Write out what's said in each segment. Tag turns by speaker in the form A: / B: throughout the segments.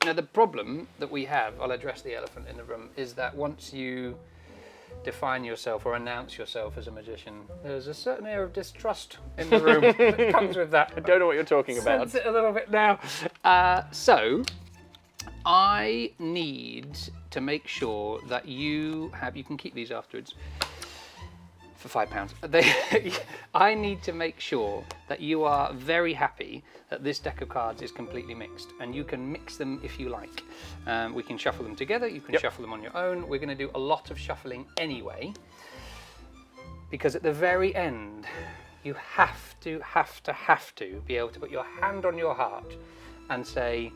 A: Now, the problem that we have, I'll address the elephant in the room, is that once you define yourself or announce yourself as a magician, there's a certain air of distrust in the room that comes with that.
B: I don't know what you're talking about.
A: Sense it a little bit now. So, I need to make sure that you can keep these afterwards for £5. I need to make sure that you are very happy that this deck of cards is completely mixed, and you can mix them if you like. We can shuffle them together, you can shuffle them on your own. We're going to do a lot of shuffling anyway, because at the very end, you have to be able to put your hand on your heart and say,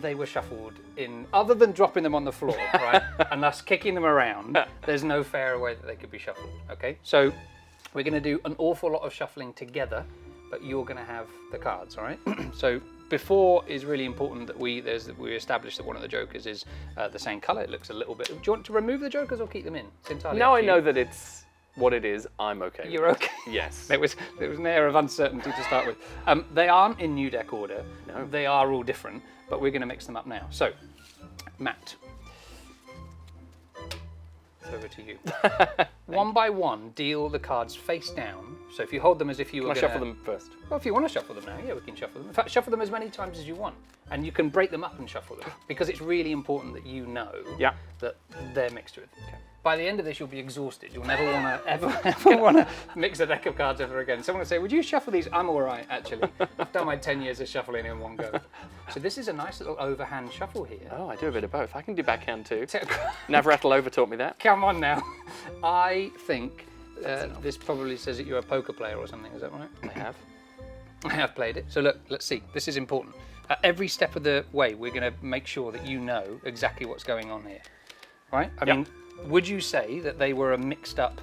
A: they were shuffled in, other than dropping them on the floor, right, and us kicking them around, there's no fairer way that they could be shuffled, okay? So we're going to do an awful lot of shuffling together, but you're going to have the cards, all right? So before is really important that we establish that one of the jokers is the same colour. It looks a little bit... Do you want to remove the jokers or keep them in? It's entirely
B: now
A: up to
B: I know
A: you.
B: that it's what it is, I'm okay.
A: You're okay?
B: Yes.
A: There was an air of uncertainty to start with. They aren't in new deck order.
B: No.
A: They are all different, but we're going to mix them up now. So, Matt, it's over to you. One by one, deal the cards face down. So if you hold them as if you were
B: Can I shuffle them first?
A: Well, if you want to shuffle them now, yeah, we can shuffle them. In fact, shuffle them as many times as you want. And you can break them up and shuffle them, because it's really important that you know that they're mixed with. Okay. By the end of this, you'll be exhausted. You'll never want to ever want to mix a deck of cards ever again. Someone will say, would you shuffle these? I'm all right, actually. I've done my 10 years of shuffling in one go. So this is a nice little overhand shuffle here.
B: Oh, I do a bit of both. I can do backhand too. Navrattle over taught me that.
A: Come on now. I think this probably says that you're a poker player or something. Is that right? I have played it. So look, let's see. This is important. At every step of the way, we're going to make sure that you know exactly what's going on here. Right? I mean, would you say that they were a mixed up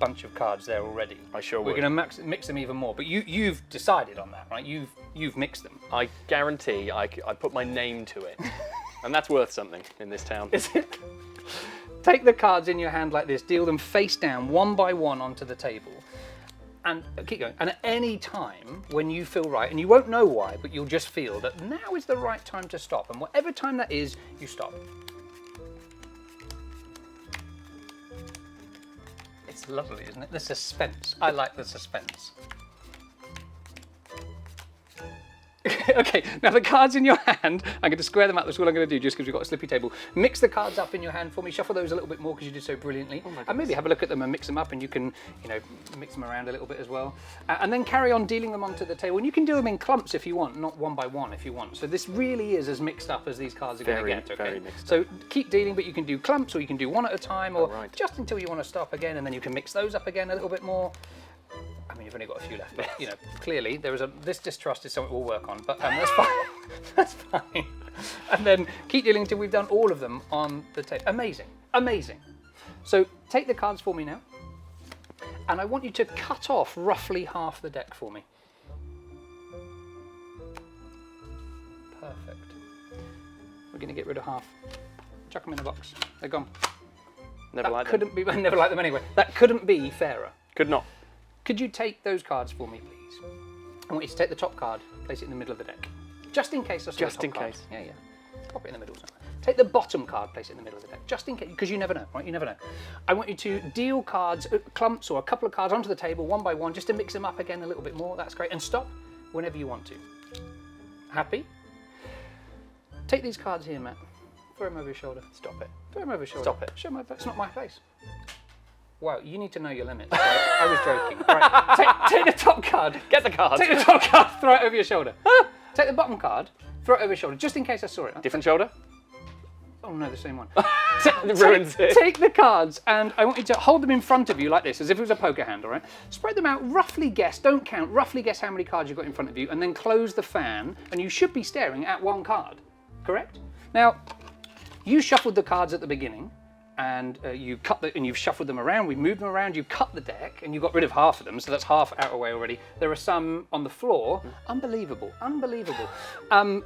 A: bunch of cards there already?
B: I sure would.
A: We're going to mix them even more, but you've decided on that, right? You've mixed them.
B: I guarantee I put my name to it, and that's worth something in this town.
A: Is it? Take the cards in your hand like this, deal them face down, one by one onto the table, and keep going. And at any time when you feel right, and you won't know why, but you'll just feel that now is the right time to stop, and whatever time that is, you stop. It's lovely, isn't it? The suspense. I like the suspense. Okay, now the cards in your hand, I'm going to square them up. That's all I'm going to do, just because we've got a slippy table. Mix the cards up in your hand for me. Shuffle those a little bit more because you did so brilliantly. And maybe have a look at them and mix them up, and you can, mix them around a little bit as well. And then carry on dealing them onto the table. And you can do them in clumps if you want, not one by one if you want. So this really is as mixed up as these cards are going to get. Okay?
B: Very mixed up.
A: So keep dealing, but you can do clumps, or you can do one at a time, or just until you want to stop again, and then you can mix those up again a little bit more. I mean, you've only got a few left, but clearly this distrust is something we'll work on. But that's fine. That's fine. And then keep dealing until we've done all of them on the table. Amazing, amazing. So take the cards for me now, and I want you to cut off roughly half the deck for me. Perfect. We're going to get rid of half. Chuck them in the box. They're gone.
B: Never liked them.
A: Never liked them anyway. That couldn't be fairer.
B: Could not.
A: Could you take those cards for me, please? I want you to take the top card, place it in the middle of the deck. Just in case I saw the top card. Just in case. Yeah. Pop it in the middle somewhere. Take the bottom card, place it in the middle of the deck. Just in case, because you never know, right? You never know. I want you to deal cards, clumps or a couple of cards onto the table, one by one, just to mix them up again a little bit more. That's great. And stop whenever you want to. Happy? Take these cards here, Matt. Throw them over your shoulder. Stop it. Throw them over your shoulder.
B: Stop it.
A: Show my face. It's not my face. Wow, you need to know your limits. Right? I was joking. Right, take the top card.
B: Get the card.
A: Take the top card, throw it over your shoulder. Take the bottom card, throw it over your shoulder, just in case I saw it.
B: Different shoulder?
A: Oh no, the same one.
B: It ruins it.
A: Take the cards, and I want you to hold them in front of you like this, as if it was a poker hand, all right? Spread them out, roughly guess, don't count, roughly guess how many cards you've got in front of you, and then close the fan, and you should be staring at one card, correct? Now, you shuffled the cards at the beginning, and you've shuffled them around, we've moved them around, you cut the deck, and you got rid of half of them, so that's half out of the way already. There are some on the floor. Unbelievable, unbelievable. And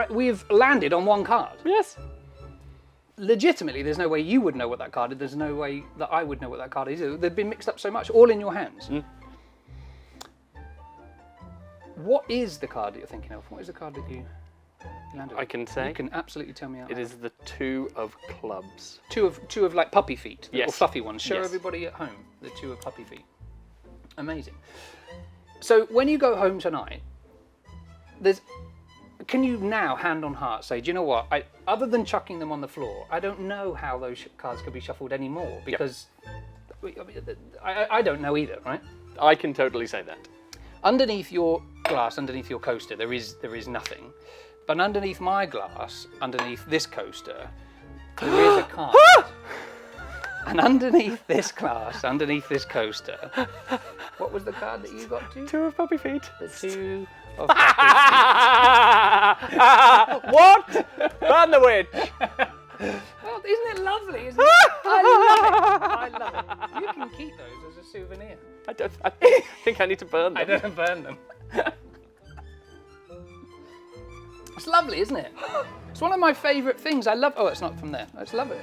A: we've landed on one card.
B: Yes.
A: Legitimately, there's no way you would know what that card is, there's no way that I would know what that card is. They've been mixed up so much, all in your hands. What is the card that you're thinking of? What is the card that you... Landed
B: I can say.
A: You can absolutely tell me out.
B: It is the 2 of clubs.
A: Two of like puppy feet, the little
B: Yes.
A: fluffy ones. Show
B: Yes.
A: everybody at home the 2 of puppy feet. Amazing. So when you go home tonight, can you now, hand on heart, say, do you know what? Other than chucking them on the floor, I don't know how those cards could be shuffled anymore because I don't know either, right?
B: I can totally say that.
A: Underneath your glass, underneath your coaster, there is nothing. But underneath my glass, underneath this coaster, there is a card. And underneath this glass, underneath this coaster, what was the card that you got to?
B: 2 of puppy feet.
A: The 2 of puppy
B: What? Burn the witch.
A: feet. Well, isn't it lovely? Isn't it? I love it. You can keep those as a souvenir.
B: I think I need to burn them.
A: I don't burn them. It's lovely, isn't it? It's one of my favourite things. I love. Oh, it's not from there. I just love it.